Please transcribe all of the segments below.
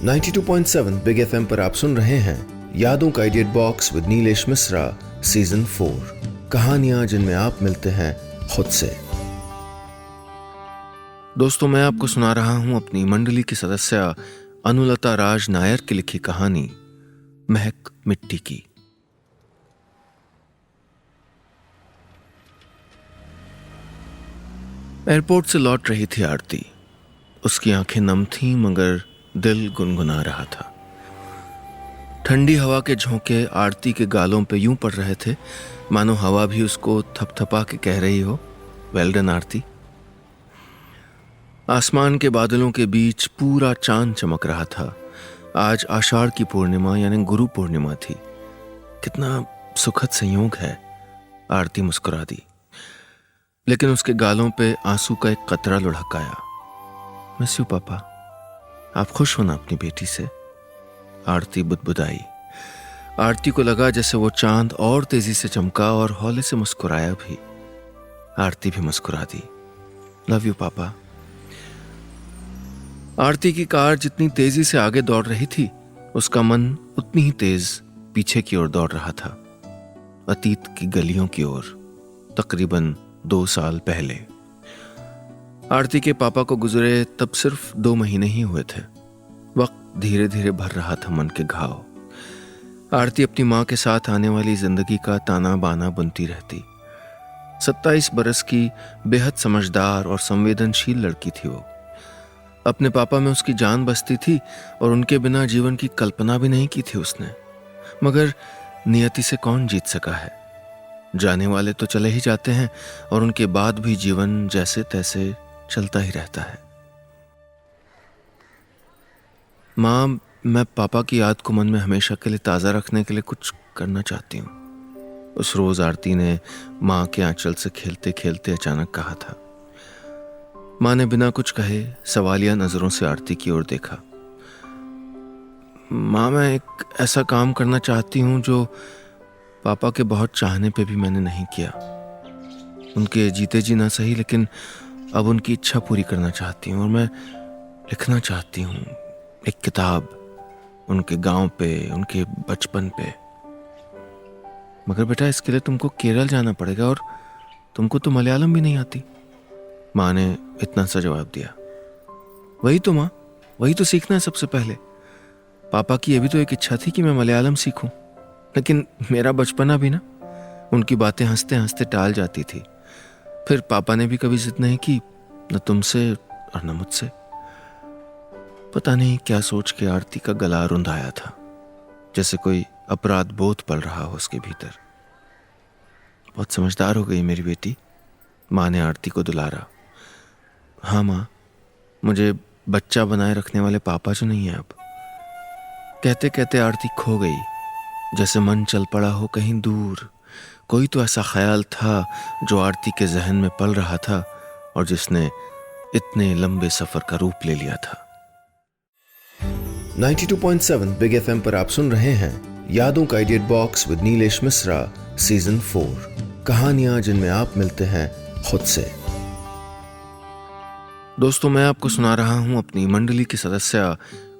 92.7 big FM पर आप सुन रहे हैं यादों का idiot box with Nilesh Mishra season 4। कहानियां जिनमें आप मिलते हैं खुद से। दोस्तों, मैं आपको सुना रहा हूं अपनी मंडली की सदस्य अनुलता राज नायर की लिखी कहानी महक मिट्टी की। एयरपोर्ट से लौट रही थी आरती। उसकी आंखें नम थीं मगर दिल गुनगुना रहा था। ठंडी हवा के झोंके आरती के गालों पे यूं पड़ रहे थे मानो हवा भी उसको थपथपा के कह रही हो, वेल डन आरती। आसमान के बादलों के बीच पूरा चांद चमक रहा था। आज आषाढ़ की पूर्णिमा यानी गुरु पूर्णिमा थी। कितना सुखद संयोग है, आरती मुस्कुरा दी, लेकिन उसके गालों पे आंसू का एक कतरा लुढ़क आया। मिस यू पापा, आप खुश हो ना अपनी बेटी से? आरती बुदबुदाई। आरती को लगा जैसे वो चांद और तेजी से चमका और हौले से मुस्कुराया भी। आरती भी मुस्कुरा दी। लव यू पापा। आरती की कार जितनी तेजी से आगे दौड़ रही थी, उसका मन उतनी ही तेज पीछे की ओर दौड़ रहा था, अतीत की गलियों की ओर, तकरीबन 2 साल पहले। आरती के पापा को गुजरे तब सिर्फ 2 महीने ही हुए थे। वक्त धीरे धीरे भर रहा था मन के घाव। आरती अपनी माँ के साथ आने वाली जिंदगी का ताना बाना बुनती रहती। 27 बरस की बेहद समझदार और संवेदनशील लड़की थी वो। अपने पापा में उसकी जान बसती थी और उनके बिना जीवन की कल्पना भी नहीं की थी उसने। मगर नियति से कौन जीत सका है? जाने वाले तो चले ही जाते हैं और उनके बाद भी जीवन जैसे तैसे चलता ही रहता है। माँ, मैं पापा की याद को मन में हमेशा के लिए ताज़ा रखने के लिए कुछ करना चाहती हूँ, उस रोज आरती ने माँ के आंचल से खेलते खेलते अचानक कहा था। माँ ने बिना कुछ कहे सवालिया नजरों से आरती की ओर देखा। माँ, मैं एक ऐसा काम करना चाहती हूँ जो पापा के बहुत चाहने पे भी मैंने नहीं किया। उनके जीते जी ना सही, लेकिन अब उनकी इच्छा पूरी करना चाहती हूँ और मैं लिखना चाहती हूँ एक किताब उनके गांव पे, उनके बचपन पे। मगर बेटा, इसके लिए तुमको केरल जाना पड़ेगा और तुमको तो मलयालम भी नहीं आती। माँ ने इतना सा जवाब दिया। वही तो माँ, वही तो सीखना है सबसे पहले। पापा की ये भी तो एक इच्छा थी कि मैं मलयालम सीखूं, लेकिन मेरा बचपना भी ना उनकी बातें हंसते हंसते टाल जाती थी। फिर पापा ने भी कभी जिद नहीं की, न तुमसे और न मुझसे। पता नहीं क्या सोच के आरती का गला रुंधाया था, जैसे कोई अपराध बोध पल रहा हो उसके भीतर। बहुत समझदार हो गई मेरी बेटी, माँ ने आरती को दुलारा। हाँ माँ, मुझे बच्चा बनाए रखने वाले पापा जो नहीं है अब। कहते कहते आरती खो गई, जैसे मन चल पड़ा हो कहीं दूर। कोई तो ऐसा ख्याल था जो आरती के जहन में पल रहा था और जिसने इतने लंबे सफर का रूप ले लिया था। 92.7 बिग एफएम पर आप सुन रहे हैं यादों का idiot box with Nilesh Mishra season 4। कहानियां जिनमें आप मिलते हैं खुद से। दोस्तों, मैं आपको सुना रहा हूं अपनी मंडली की सदस्य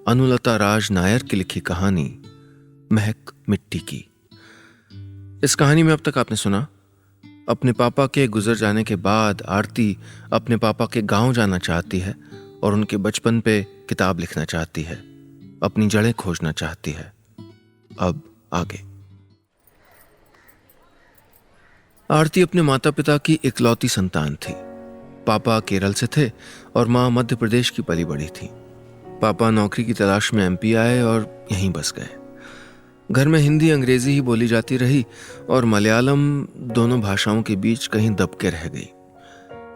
अनुलता राज नायर की लिखी कहानी महक मिट्टी की। इस कहानी में अब तक आपने सुना, अपने पापा के गुजर जाने के बाद आरती अपने पापा के गांव जाना चाहती है और उनके बचपन पे किताब लिखना चाहती है, अपनी जड़ें खोजना चाहती है। अब आगे। आरती अपने माता पिता की इकलौती संतान थी। पापा केरल से थे और माँ मध्य प्रदेश की पली बड़ी थी। पापा नौकरी की तलाश में एमपी आए और यहीं बस गए। घर में हिंदी अंग्रेजी ही बोली जाती रही और मलयालम दोनों भाषाओं के बीच कहीं दब के रह गई।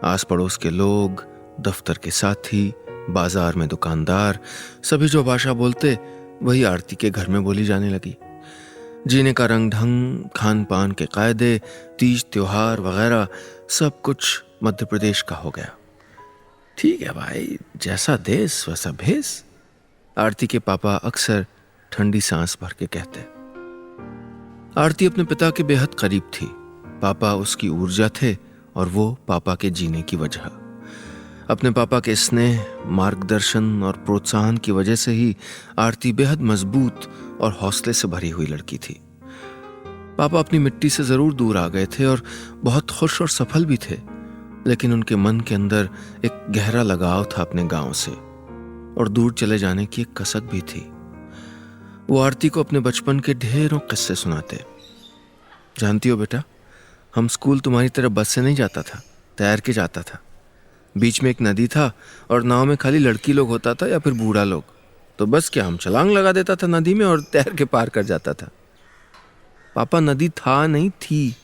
आस पड़ोस के लोग, दफ्तर के साथी, बाजार में दुकानदार, सभी जो भाषा बोलते वही आरती के घर में बोली जाने लगी। जीने का रंग ढंग, खान पान के कायदे, तीज त्योहार वगैरह सब कुछ मध्य प्रदेश का हो गया। ठीक है भाई, जैसा देश वैसा भेस, आरती के पापा अक्सर ठंडी सांस भर के कहते। आरती अपने पिता के बेहद करीब थी। पापा उसकी ऊर्जा थे और वो पापा के जीने की वजह। अपने पापा के स्नेह, मार्गदर्शन और प्रोत्साहन की वजह से ही आरती बेहद मजबूत और हौसले से भरी हुई लड़की थी। पापा अपनी मिट्टी से जरूर दूर आ गए थे और बहुत खुश और सफल भी थे, लेकिन उनके मन के अंदर एक गहरा लगाव था अपने गांव से और दूर चले जाने की एक कसक भी थी। वो आरती को अपने बचपन के ढेरों किस्से सुनाते। जानती हो बेटा, हम स्कूल तुम्हारी तरह बस से नहीं जाता था, तैर के जाता था। बीच में एक नदी था और नाव में खाली लड़की लोग होता था या फिर बूढ़ा लोग। तो बस क्या, हम छलांग लगा देता था नदी में और तैर के पार कर जाता था। पापा नदी था नहीं थी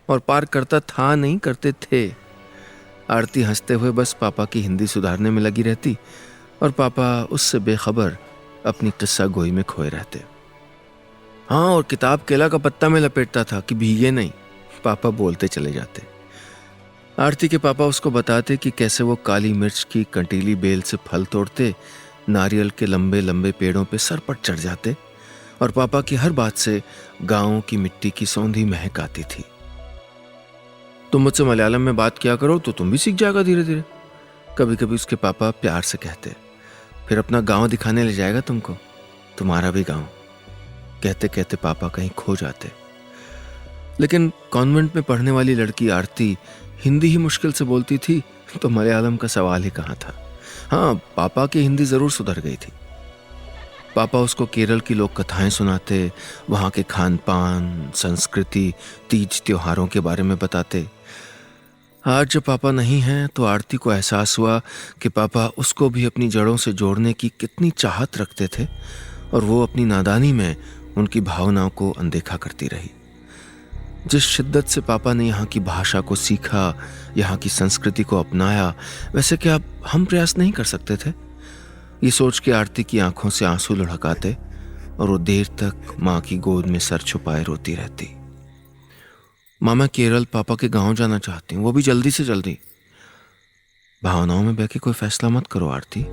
और पार करता था नहीं करते थे। आरती हंसते हुए बस पापा की हिंदी सुधारने में लगी रहती और पापा उससे बेखबर अपनी किस्सा गोई में खोए रहते। हाँ, और किताब केला का पत्ता में लपेटता था कि भीगे नहीं, पापा बोलते चले जाते। आरती के पापा उसको बताते कि कैसे वो काली मिर्च की कंटीली बेल से फल तोड़ते, नारियल के लंबे लंबे पेड़ों पे सर पर चढ़ जाते और पापा की हर बात से गांव की मिट्टी की सौंधी महक आती थी। तुम मुझसे मलयालम में बात किया करो तो तुम भी सीख जाएगा धीरे धीरे, कभी कभी उसके पापा प्यार से कहते। फिर अपना गांव दिखाने ले जाएगा तुमको, तुम्हारा भी गांव। कहते कहते पापा कहीं खो जाते। लेकिन कॉन्वेंट में पढ़ने वाली लड़की आरती हिंदी ही मुश्किल से बोलती थी तो मलयालम का सवाल ही कहाँ था। हाँ, पापा की हिंदी जरूर सुधर गई थी। पापा उसको केरल की लोक कथाएं सुनाते, वहाँ के खान पान, संस्कृति, तीज त्योहारों के बारे में बताते। आज जब पापा नहीं हैं तो आरती को एहसास हुआ कि पापा उसको भी अपनी जड़ों से जोड़ने की कितनी चाहत रखते थे और वो अपनी नादानी में उनकी भावनाओं को अनदेखा करती रही। जिस शिद्दत से पापा ने यहाँ की भाषा को सीखा, यहाँ की संस्कृति को अपनाया, वैसे क्या हम प्रयास नहीं कर सकते थे? ये सोच के आरती की आंखों से आंसू लुढ़काते और वो देर तक माँ की गोद में सर छुपाए रोती रहती। माँ, मैं केरल पापा के गांव जाना चाहती हूँ, वो भी जल्दी से जल्दी। भावनाओं में बह के कोई फैसला मत करो आरती,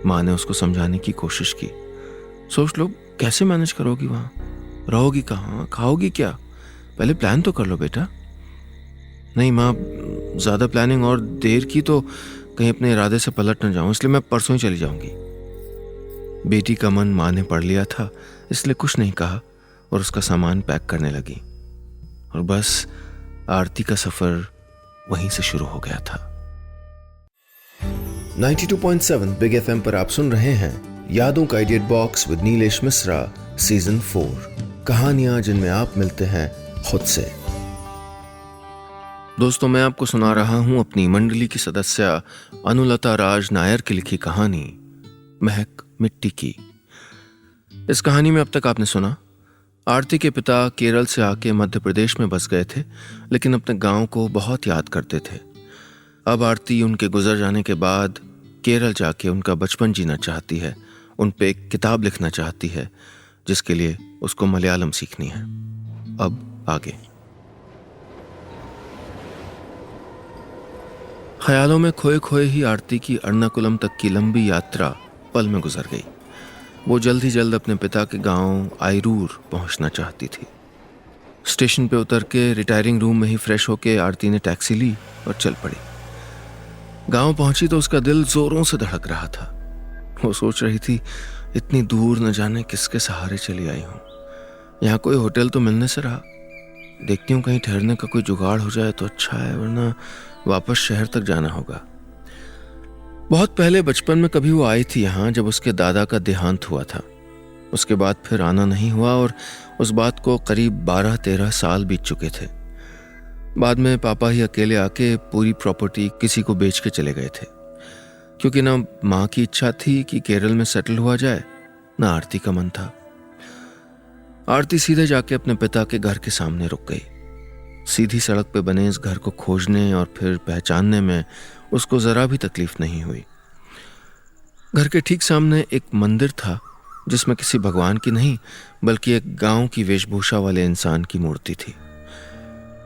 माँ ने उसको समझाने की कोशिश की। सोच लो कैसे मैनेज करोगी, वहां रहोगी कहाँ, खाओगी क्या, पहले प्लान तो कर लो बेटा। नहीं माँ, ज्यादा प्लानिंग और देर की तो कहीं अपने इरादे से पलट न जाऊं, इसलिए मैं परसों ही चली जाऊंगी। बेटी का मन माँ ने पढ़ लिया था, इसलिए कुछ नहीं कहा और उसका सामान पैक करने लगी। और बस आरती का सफर वहीं से शुरू हो गया था। 92.7 बिग एफएम पर आप सुन रहे हैं यादों का idiot box with Nilesh Mishra, season 4, कहानियां जिनमें आप मिलते हैं खुद से। दोस्तों, मैं आपको सुना रहा हूं अपनी मंडली की सदस्य अनुलता राज नायर की लिखी कहानी महक मिट्टी की। इस कहानी में अब तक आपने सुना, आरती के पिता केरल से आके मध्य प्रदेश में बस गए थे, लेकिन अपने गांव को बहुत याद करते थे। अब आरती उनके गुजर जाने के बाद केरल जाके उनका बचपन जीना चाहती है, उन पे एक किताब लिखना चाहती है, जिसके लिए उसको मलयालम सीखनी है। अब आगे ख्यालों में खोए खोए ही आरती की अर्नाकुलम तक की लंबी यात्रा पल में गुजर गई। वो जल्द ही जल्द अपने पिता के गांव आयरूर पहुंचना चाहती थी। स्टेशन पे उतर के रिटायरिंग रूम में ही फ्रेश होके आरती ने टैक्सी ली और चल पड़ी। गांव पहुंची तो उसका दिल जोरों से धड़क रहा था। वो सोच रही थी, इतनी दूर न जाने किसके सहारे चली आई हूं। यहाँ कोई होटल तो मिलने से रहा, देखती हूँ कहीं ठहरने का कोई जुगाड़ हो जाए तो अच्छा है, वरना वापस शहर तक जाना होगा। बहुत पहले बचपन में कभी वो आई थी यहाँ, जब उसके दादा का देहांत हुआ था। उसके बाद फिर आना नहीं हुआ और उस बात को करीब 12-13 साल बीत चुके थे। बाद में पापा ही अकेले आके पूरी प्रॉपर्टी किसी को बेच के चले गए थे, क्योंकि ना माँ की इच्छा थी कि केरल में सेटल हुआ जाए, ना आरती का मन था। आरती सीधे जाके अपने पिता के घर के सामने रुक गई। सीधी सड़क पे बने इस घर को खोजने और फिर पहचानने में उसको जरा भी तकलीफ नहीं हुई। घर के ठीक सामने एक मंदिर था, जिसमें किसी भगवान की नहीं बल्कि एक गांव की वेशभूषा वाले इंसान की मूर्ति थी।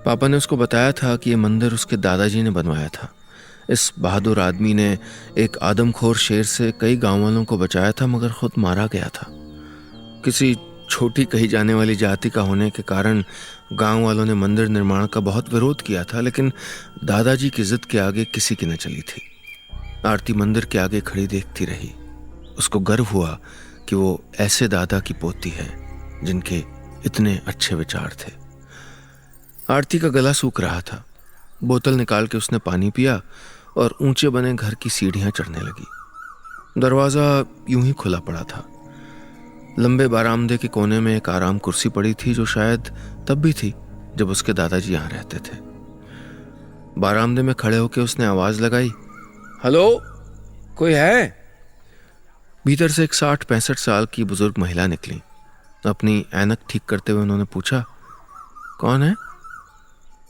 पापा ने उसको बताया था कि यह मंदिर उसके दादाजी ने बनवाया था। इस बहादुर आदमी ने एक आदमखोर शेर से कई गांव वालों को बचाया था, मगर खुद मारा गया था। किसी छोटी कही जाने वाली जाति का होने के कारण गांव वालों ने मंदिर निर्माण का बहुत विरोध किया था, लेकिन दादाजी की जिद के आगे किसी की न चली थी। आरती मंदिर के आगे खड़ी देखती रही। उसको गर्व हुआ कि वो ऐसे दादा की पोती है जिनके इतने अच्छे विचार थे। आरती का गला सूख रहा था। बोतल निकाल के उसने पानी पिया और ऊंचे बने घर की सीढ़ियां चढ़ने लगी। दरवाजा यूं ही खुला पड़ा था। लंबे बारामदे के कोने में एक आराम कुर्सी पड़ी थी, जो शायद तब भी थी जब उसके दादाजी यहां रहते थे। बारामदे में खड़े होकर उसने आवाज लगाई, हेलो, कोई है? भीतर से एक 60-65 साल की बुजुर्ग महिला निकली। अपनी ऐनक ठीक करते हुए उन्होंने पूछा, कौन है?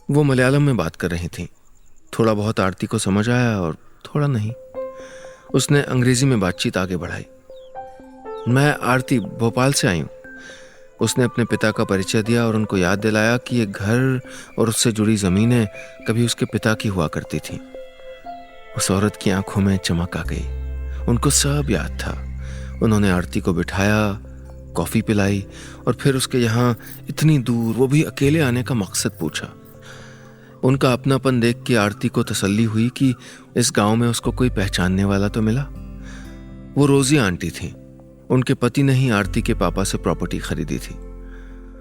वो मलयालम में बात कर रही थी। थोड़ा बहुत आरती को समझ आया और थोड़ा नहीं। उसने अंग्रेजी में बातचीत आगे बढ़ाई। मैं आरती, भोपाल से आई हूं। उसने अपने पिता का परिचय दिया और उनको याद दिलाया कि ये घर और उससे जुड़ी जमीनें कभी उसके पिता की हुआ करती थी। उस औरत की आंखों में चमक आ गई। उनको सब याद था। उन्होंने आरती को बिठाया, कॉफी पिलाई और फिर उसके यहाँ इतनी दूर, वो भी अकेले आने का मकसद पूछा। उनका अपनापन देख के आरती को तसल्ली हुई कि इस गांव में उसको कोई पहचानने वाला तो मिला। वो रोजी आंटी थी। उनके पति ने ही आरती के पापा से प्रॉपर्टी खरीदी थी।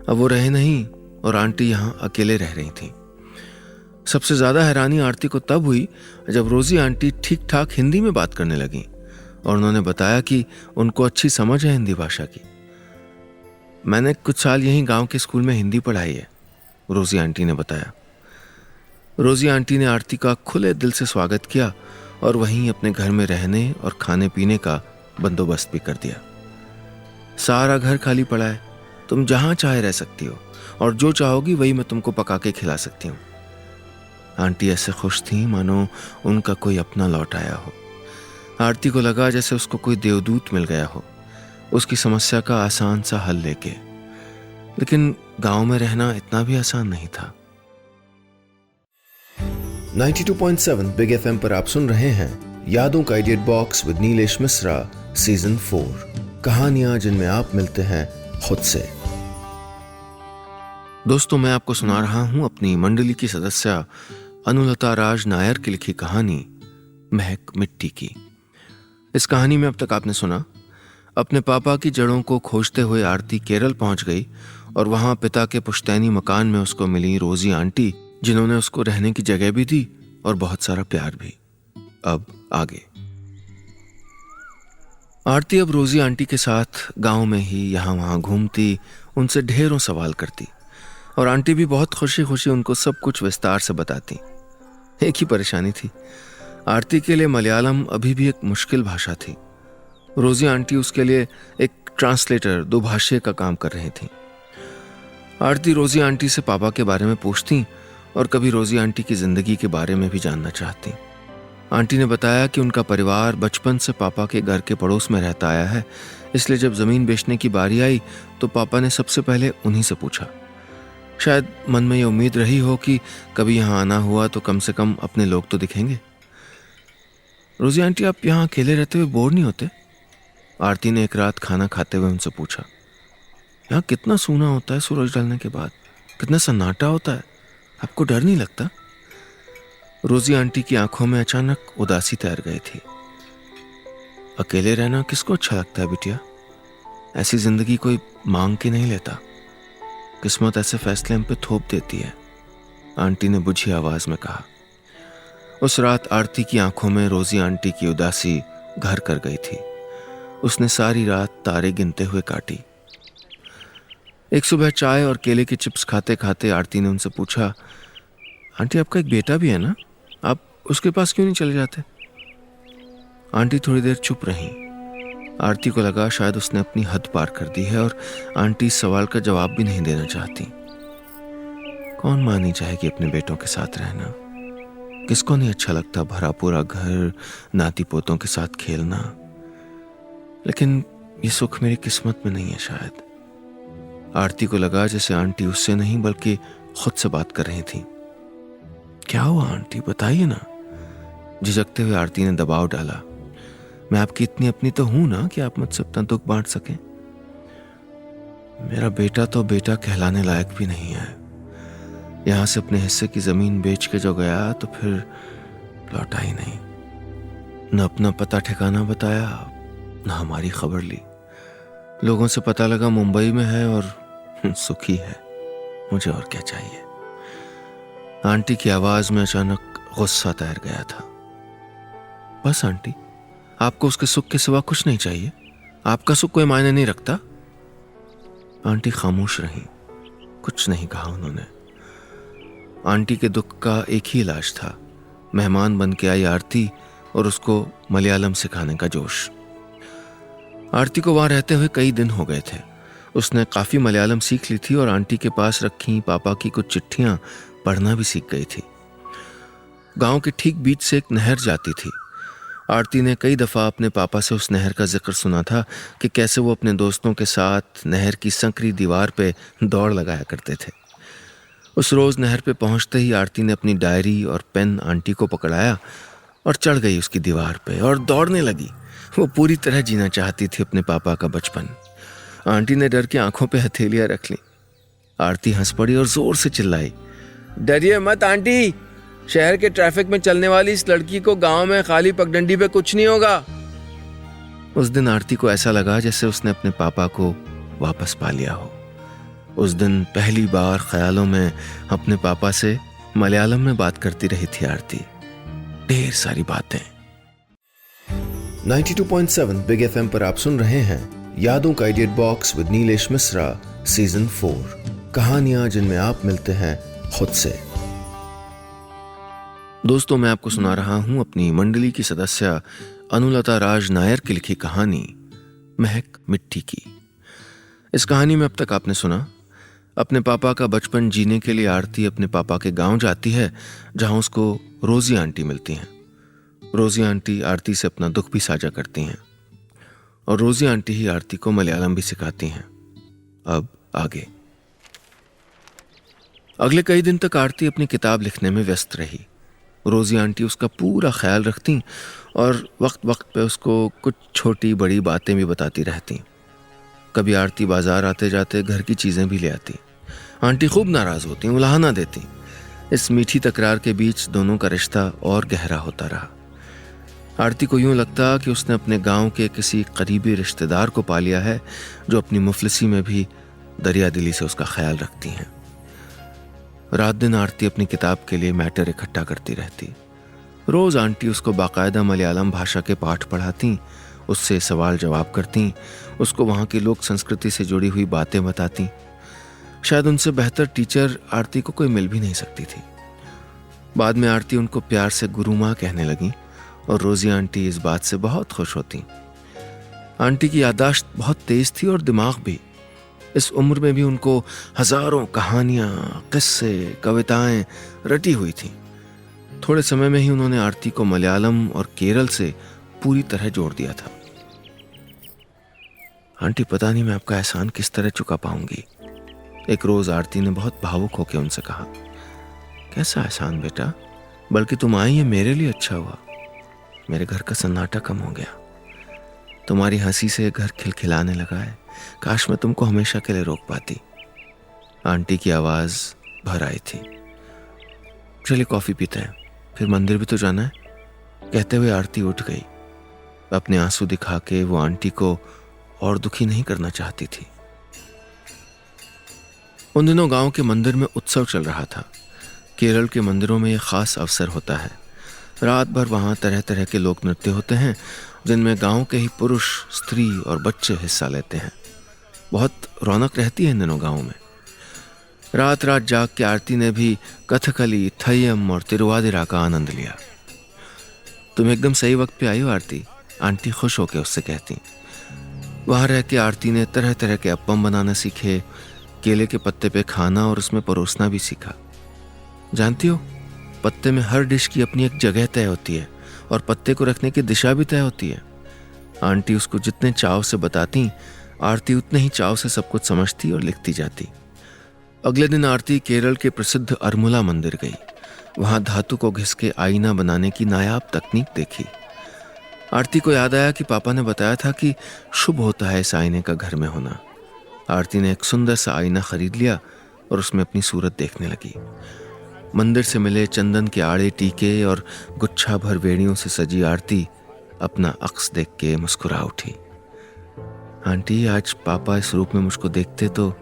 अब वो रहे नहीं और आंटी यहां अकेले रह रही थी। सबसे ज्यादा हैरानी आरती को तब हुई जब रोजी आंटी ठीक ठाक हिंदी में बात करने लगी और उन्होंने बताया कि उनको अच्छी समझ है हिंदी भाषा की। मैंने कुछ साल यहीं गांव के स्कूल में हिंदी पढ़ाई है, रोजी आंटी ने बताया। रोजी आंटी ने आरती का खुले दिल से स्वागत किया और वहीं अपने घर में रहने और खाने पीने का बंदोबस्त भी कर दिया। सारा घर खाली पड़ा है, तुम जहां चाहे रह सकती हो और जो चाहोगी वही मैं तुमको पका के खिला सकती हूँ। आंटी ऐसे खुश थी मानो उनका कोई अपना लौट आया हो। आरती को लगा जैसे उसको कोई देवदूत मिल गया हो, उसकी समस्या का आसान सा हल लेके। लेकिन गांव में रहना इतना भी आसान नहीं था। 92.7 बिग एफएम पर आप सुन रहे हैं यादों का edit box with Nilesh Mishra season 4, कहानियां जिनमें आप मिलते हैं खुद से। दोस्तों, मैं आपको सुना रहा हूं अपनी मंडली की सदस्य अनुलता राज नायर की लिखी कहानी महक मिट्टी की। इस कहानी में अब तक आपने सुना, अपने पापा की जड़ों को खोजते हुए आरती केरल पहुंच गई और वहां पिता के पुश्तैनी मकान में उसको मिली रोजी आंटी, जिन्होंने उसको रहने की जगह भी दी और बहुत सारा प्यार भी। अब आगे। आरती अब रोजी आंटी के साथ गांव में ही यहां वहां घूमती, उनसे ढेरों सवाल करती और आंटी भी बहुत खुशी खुशी उनको सब कुछ विस्तार से बताती। एक ही परेशानी थी, आरती के लिए मलयालम अभी भी एक मुश्किल भाषा थी। रोजी आंटी उसके लिए एक ट्रांसलेटर, दुभाषी का काम कर रही थी। आरती रोजी आंटी से पापा के बारे में पूछती और कभी रोजी आंटी की जिंदगी के बारे में भी जानना चाहती। आंटी ने बताया कि उनका परिवार बचपन से पापा के घर के पड़ोस में रहता आया है, इसलिए जब जमीन बेचने की बारी आई तो पापा ने सबसे पहले उन्हीं से पूछा। शायद मन में ये उम्मीद रही हो कि कभी यहाँ आना हुआ तो कम से कम अपने लोग तो दिखेंगे। रोजी आंटी, आप यहाँ अकेले रहते हुए बोर नहीं होते? आरती ने एक रात खाना खाते हुए उनसे पूछा। यहाँ कितना सूना होता है सूरज ढलने के बाद, कितना सन्नाटा होता है, आपको डर नहीं लगता? रोजी आंटी की आंखों में अचानक उदासी तैर गई थी। अकेले रहना किसको अच्छा लगता है बिटिया? ऐसी जिंदगी कोई मांग के नहीं लेता, किस्मत ऐसे फैसले हम पे थोप देती है, आंटी ने बुझी आवाज में कहा। उस रात आरती की आंखों में रोजी आंटी की उदासी घर कर गई थी। उसने सारी रात तारे गिनते हुए काटी। एक सुबह चाय और केले के चिप्स खाते खाते आरती ने उनसे पूछा, आंटी आपका एक बेटा भी है ना, आप उसके पास क्यों नहीं चले जाते? आंटी थोड़ी देर चुप रहीं। आरती को लगा शायद उसने अपनी हद पार कर दी है और आंटी इस सवाल का जवाब भी नहीं देना चाहती। कौन मां नहीं चाहेगी अपने बेटों के साथ रहना? किसको नहीं अच्छा लगता भरा पूरा घर, नाती पोतों के साथ खेलना? लेकिन ये सुख मेरी किस्मत में नहीं है शायद। आरती को लगा जैसे आंटी उससे नहीं बल्कि खुद से बात कर रही थी। क्या हुआ आंटी, बताइए ना। झिझकते हुए आरती ने दबाव डाला। मैं आपकी इतनी अपनी तो हूं ना कि आप मुझसे अपना दुख बांट सकें। मेरा बेटा तो बेटा कहलाने लायक भी नहीं है। यहां से अपने हिस्से की जमीन बेच के जो गया तो फिर लौटा ही नहीं। न अपना पता ठिकाना बताया, न हमारी खबर ली। लोगों से पता लगा मुंबई में है और सुखी है। मुझे और क्या चाहिए। आंटी की आवाज में अचानक गुस्सा तैर गया था। बस आंटी, आपको उसके सुख के सिवा कुछ नहीं चाहिए? आपका सुख कोई मायने नहीं रखता? आंटी खामोश रही, कुछ नहीं कहा उन्होंने। आंटी के दुख का एक ही इलाज था, मेहमान बन के आई आरती और उसको मलयालम सिखाने का जोश। आरती को वहां रहते हुए कई दिन हो गए थे। उसने काफी मलयालम सीख ली थी और आंटी के पास रखी पापा की कुछ चिट्ठियां पढ़ना भी सीख गई थी। गांव के ठीक बीच से एक नहर जाती थी। आरती ने कई दफा अपने पापा से उस नहर का जिक्र सुना था कि कैसे वो अपने दोस्तों के साथ नहर की संकरी दीवार पे दौड़ लगाया करते थे। उस रोज नहर पे पहुंचते ही आरती ने अपनी डायरी और पेन आंटी को पकड़ाया और चढ़ गई उसकी दीवार पे और दौड़ने लगी। वो पूरी तरह जीना चाहती थी अपने पापा का बचपन। आंटी ने डर के आंखों पे हथेलियां रख ली। आरती हंस पड़ी और जोर से चिल्लाई, डरिए मत आंटी, शहर के ट्रैफिक में चलने वाली इस लड़की को गांव में खाली पगडंडी पे कुछ नहीं होगा। उस दिन आरती को ऐसा लगा जैसे उसने अपने पापा को वापस पा लिया हो। उस दिन पहली बार ख्यालों में अपने पापा से मलयालम में बात करती रही थी आरती, ढेर सारी बातें। 92.7 बिग एफएम पर आप सुन रहे हैं यादों का edit box with Nilesh Mishra season 4, कहानियां जिनमें आप मिलते हैं खुद से। दोस्तों, मैं आपको सुना रहा हूं अपनी मंडली की सदस्य अनुलता राज नायर की लिखी कहानी महक मिट्टी की। इस कहानी में अब तक आपने सुना, अपने पापा का बचपन जीने के लिए आरती अपने पापा के गांव जाती है, जहां उसको रोजी आंटी मिलती हैं। रोजी आंटी आरती से अपना दुख भी साझा करती हैं और रोजी आंटी ही आरती को मलयालम भी सिखाती हैं। अब आगे। अगले कई दिन तक आरती अपनी किताब लिखने में व्यस्त रही। रोजी आंटी उसका पूरा ख्याल रखती और वक्त वक्त पे उसको कुछ छोटी बड़ी बातें भी बताती रहती। कभी आरती बाजार आते जाते घर की चीजें भी ले आती। आंटी खूब नाराज होती, उलाहना देती। इस मीठी तकरार के बीच दोनों का रिश्ता और गहरा होता रहा। आरती को यूं लगता कि उसने अपने गांव के किसी करीबी रिश्तेदार को पा लिया है, जो अपनी मुफलिसी में भी दरिया दिली से उसका ख्याल रखती हैं। रात दिन आरती अपनी किताब के लिए मैटर इकट्ठा करती रहती। रोज आंटी उसको बाकायदा मलयालम भाषा के पाठ पढ़ाती, उससे सवाल जवाब करती, उसको वहाँ की लोक संस्कृति से जुड़ी हुई बातें बताती। शायद उनसे बेहतर टीचर आरती को कोई मिल भी नहीं सकती थी। बाद में आरती उनको प्यार से गुरु माँ कहने लगी और रोजी आंटी इस बात से बहुत खुश होती। आंटी की याददाश्त बहुत तेज थी और दिमाग भी। इस उम्र में भी उनको हजारों कहानियां, किस्से, कविताएं रटी हुई थी। थोड़े समय में ही उन्होंने आरती को मलयालम और केरल से पूरी तरह जोड़ दिया था। आंटी, पता नहीं मैं आपका एहसान किस तरह चुका पाऊंगी। एक रोज आरती ने बहुत भावुक होकर उनसे कहा, कैसा एहसान बेटा, बल्कि तुम आई है मेरे लिए अच्छा हुआ। मेरे घर का सन्नाटा कम हो गया। तुम्हारी हंसी से घर खिलखिलाने लगा है। काश मैं तुमको हमेशा के लिए रोक पाती। आंटी की आवाज भर आई थी। चलिए कॉफी पीते हैं, फिर मंदिर भी तो जाना है। कहते हुए आरती उठ गई। अपने आंसू दिखा के वो आंटी को और दुखी नहीं करना चाहती थी। उन दिनों गांव के मंदिर में उत्सव चल रहा था। केरल के मंदिरों में यह खास अवसर होता है। रात भर वहां तरह तरह के लोक नृत्य होते हैं, जिनमें गांव के ही पुरुष, स्त्री और बच्चे हिस्सा लेते हैं। बहुत रौनक रहती है इन दिनों गांव में। रात रात जाग के आरती ने भी कथकली, थय्यम और तिरुवादिरा का आनंद लिया। तुम एकदम सही वक्त पे आई हो आरती, आंटी खुश होकर उससे कहती। वहां रह के आरती ने तरह तरह के अप्पम बनाना सीखे, केले के पत्ते पे खाना और उसमें परोसना भी सीखा। जानती हो, पत्ते में हर डिश की अपनी एक जगह तय होती है और पत्ते को रखने की दिशा भी तय होती है। आंटी उसको जितने चाव से बताती, आरती उतने ही चाव से सब कुछ समझती और लिखती जाती। अगले दिन आरती केरल के प्रसिद्ध अरमुला मंदिर गई। वहां धातु को घिस के आईना बनाने की नायाब तकनीक देखी। आरती को याद आया कि पापा ने बताया था कि शुभ होता है इस आईने का घर में होना। आरती ने एक सुंदर सा आईना खरीद लिया और उसमें अपनी सूरत देखने लगी। मंदिर से मिले चंदन के आड़े टीके और गुच्छा भर वेड़ियों से सजी आरती अपना अक्स देख के मुस्कुरा उठी। आंटी, आज पापा इस रूप में मुझको देखते तो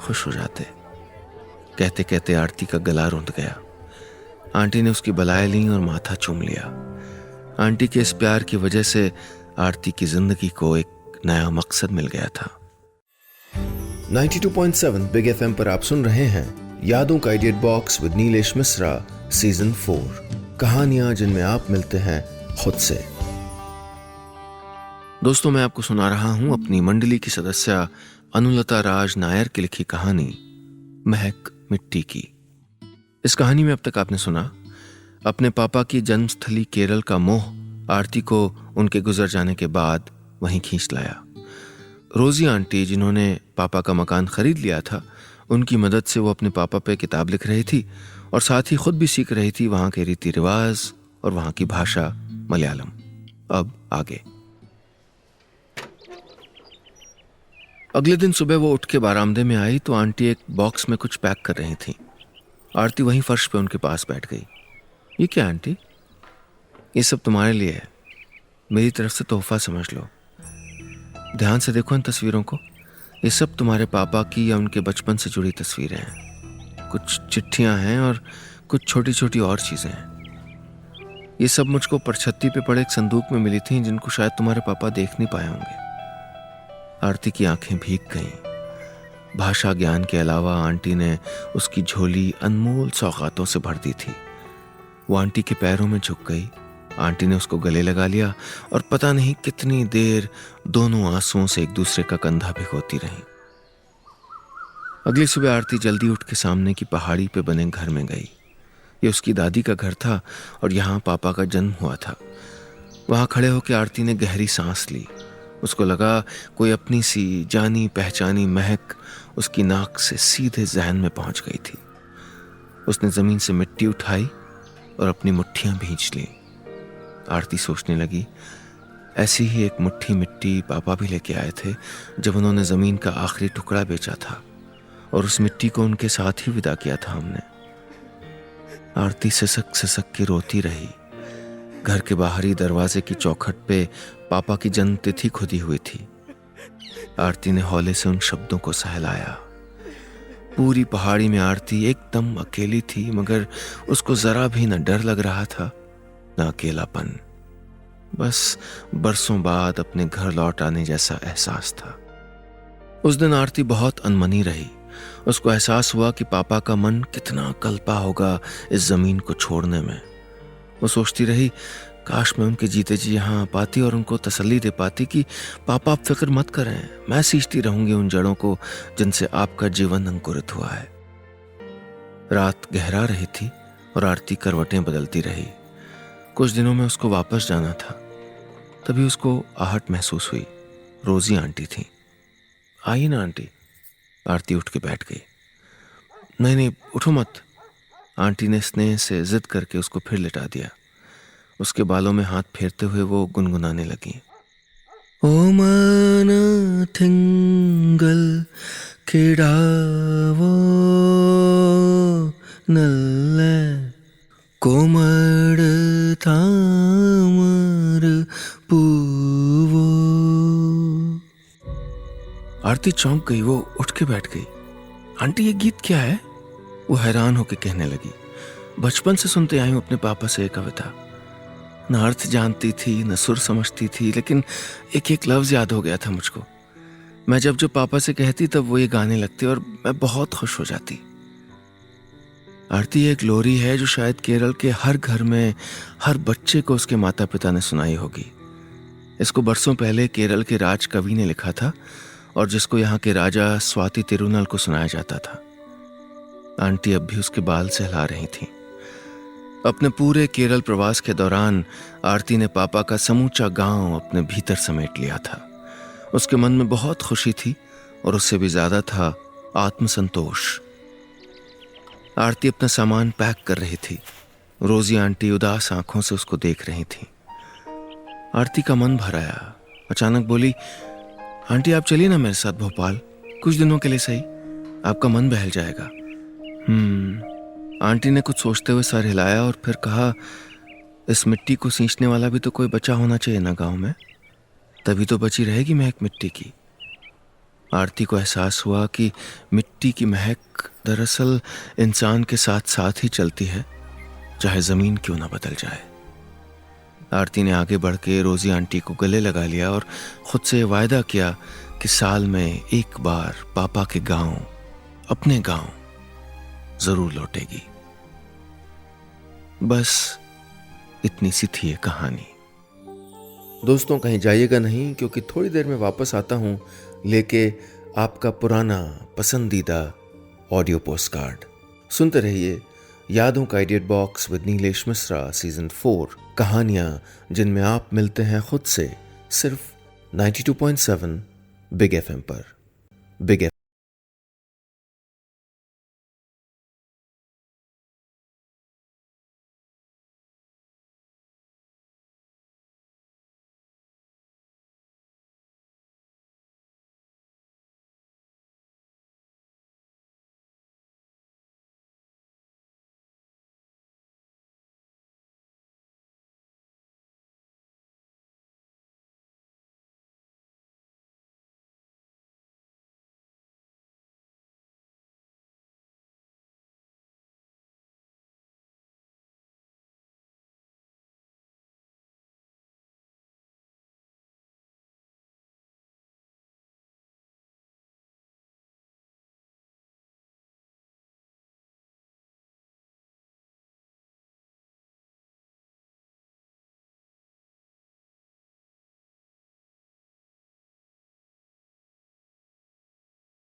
खुश हो जाते। कहते कहते आरती का गला रुंध गया। आंटी ने उसकी बलाएं ली और माथा चूम लिया। आंटी के इस प्यार की वजह से आरती की जिंदगी को एक नया मकसद मिल गया था। 92.7 बिग एफएम पर आप सुन रहे हैं यादों का edit box with Nilesh Mishra season 4, कहानियां जिनमें आप मिलते हैं खुद से। दोस्तों, मैं आपको सुना रहा हूं अपनी मंडली की सदस्य अनुलता राज नायर की लिखी कहानी महक मिट्टी की। इस कहानी में अब तक आपने सुना अपने पापा की जन्मस्थली केरल का मोह आरती को उनके गुजर जाने के बाद वहीं खींच लाया। रोजी आंटी, जिन्होंने पापा का मकान खरीद लिया था, उनकी मदद से वो अपने पापा पे किताब लिख रही थी और साथ ही खुद भी सीख रही थी वहाँ के रीति रिवाज और वहाँ की भाषा मलयालम। अब आगे। अगले दिन सुबह वो उठ के बारामदे में आई तो आंटी एक बॉक्स में कुछ पैक कर रही थी। आरती वहीं फर्श पे उनके पास बैठ गई। ये क्या आंटी? ये सब तुम्हारे लिए है, मेरी तरफ से तोहफा समझ लो। ध्यान से देखो इन तस्वीरों को। ये सब तुम्हारे पापा की या उनके बचपन से जुड़ी तस्वीरें हैं। कुछ चिट्ठियां हैं और कुछ छोटी छोटी और चीजें हैं। ये सब मुझको परछत्ती पे पड़े एक संदूक में मिली थी, जिनको शायद तुम्हारे पापा देख नहीं पाए होंगे। आरती की आंखें भीग गईं। भाषा ज्ञान के अलावा आंटी ने उसकी झोली अनमोल सौगातों से भर दी थी। वो आंटी के पैरों में झुक गई। आंटी ने उसको गले लगा लिया और पता नहीं कितनी देर दोनों आंसुओं से एक दूसरे का कंधा भिगोती रही। अगली सुबह आरती जल्दी उठ के सामने की पहाड़ी पे बने घर में गई। ये उसकी दादी का घर था और यहाँ पापा का जन्म हुआ था। वहाँ खड़े होकर आरती ने गहरी सांस ली। उसको लगा कोई अपनी सी जानी पहचानी महक उसकी नाक से सीधे जहन में पहुंच गई थी। उसने जमीन से मिट्टी उठाई और अपनी मुट्ठियां भींच ली। आरती सोचने लगी, ऐसी ही एक मुट्ठी मिट्टी पापा भी लेके आए थे जब उन्होंने जमीन का आखिरी टुकड़ा बेचा था, और उस मिट्टी को उनके साथ ही विदा किया था हमने। आरती सिसक सिसक के रोती रही। घर के बाहरी दरवाजे की चौखट पे पापा की जन्म तिथि खुदी हुई थी। आरती ने हौले से उन शब्दों को सहलाया। पूरी पहाड़ी में आरती एकदम अकेली थी, मगर उसको जरा भी न डर लग रहा था न अकेलापन। बस बरसों बाद अपने घर लौट आने जैसा एहसास था। उस दिन आरती बहुत अनमनी रही। उसको एहसास हुआ कि पापा का मन कितना कल्पा होगा इस जमीन को छोड़ने में। वो सोचती रही, काश मैं उनके जीते जी यहाँ आ पाती और उनको तसल्ली दे पाती कि पापा आप फिक्र मत करें, मैं सींचती रहूंगी उन जड़ों को जिनसे आपका जीवन अंकुरित हुआ है। रात गहरा रही थी और आरती करवटें बदलती रही। कुछ दिनों में उसको वापस जाना था। तभी उसको आहट महसूस हुई। रोजी आंटी थी। आइए ना आंटी। आरती उठ के बैठ गई। नहीं नहीं, उठो मत। आंटी ने स्नेह से जिद करके उसको फिर लिटा दिया। उसके बालों में हाथ फेरते हुए वो गुनगुनाने लगी। ओ मन थिंगल किडावो नल्ले कोमड़ तामर पूवो। आरती चौंक गई। वो उठ के बैठ गई। आंटी, ये गीत क्या है? वो हैरान होकर कहने लगी, बचपन से सुनते आई हूं अपने पापा से ये कविता। न अर्थ जानती थी न सुर समझती थी, लेकिन एक एक लफ्ज याद हो गया था मुझको। मैं जब जो पापा से कहती तब वो ये गाने लगते और मैं बहुत खुश हो जाती। आरती, एक लोरी है जो शायद केरल के हर घर में हर बच्चे को उसके माता पिता ने सुनाई होगी। इसको बरसों पहले केरल के राज कवि ने लिखा था और जिसको यहाँ के राजा स्वाति तिरुनल को सुनाया जाता था। आंटी अब भी उसके बाल सहला रही थी। अपने पूरे केरल प्रवास के दौरान आरती ने पापा का समूचा गांव अपने भीतर समेट लिया था। उसके मन में बहुत खुशी थी और उससे भी ज्यादा था आत्मसंतोष। आरती अपना सामान पैक कर रही थी। रोजी आंटी उदास आंखों से उसको देख रही थी। आरती का मन भर आया। अचानक बोली, आंटी आप चलिए ना मेरे साथ भोपाल, कुछ दिनों के लिए सही, आपका मन बहल जाएगा। आंटी ने कुछ सोचते हुए सर हिलाया और फिर कहा, इस मिट्टी को सींचने वाला भी तो कोई बचा होना चाहिए ना गांव में, तभी तो बची रहेगी महक मिट्टी की। आरती को एहसास हुआ कि मिट्टी की महक दरअसल इंसान के साथ साथ ही चलती है, चाहे जमीन क्यों ना बदल जाए। आरती ने आगे बढ़ के रोजी आंटी को गले लगा लिया और खुद से वायदा किया कि साल में एक बार पापा के गांव, अपने गांव जरूर लौटेगी। बस इतनी सी थी ये कहानी। दोस्तों कहीं जाइएगा नहीं, क्योंकि थोड़ी देर में वापस आता हूं लेके आपका पुराना पसंदीदा ऑडियो पोस्टकार्ड। सुनते रहिए यादों का idea box with Nilesh Mishra season 4, कहानियां जिनमें आप मिलते हैं खुद से, सिर्फ 92.7 बिग एफएम पर। बिग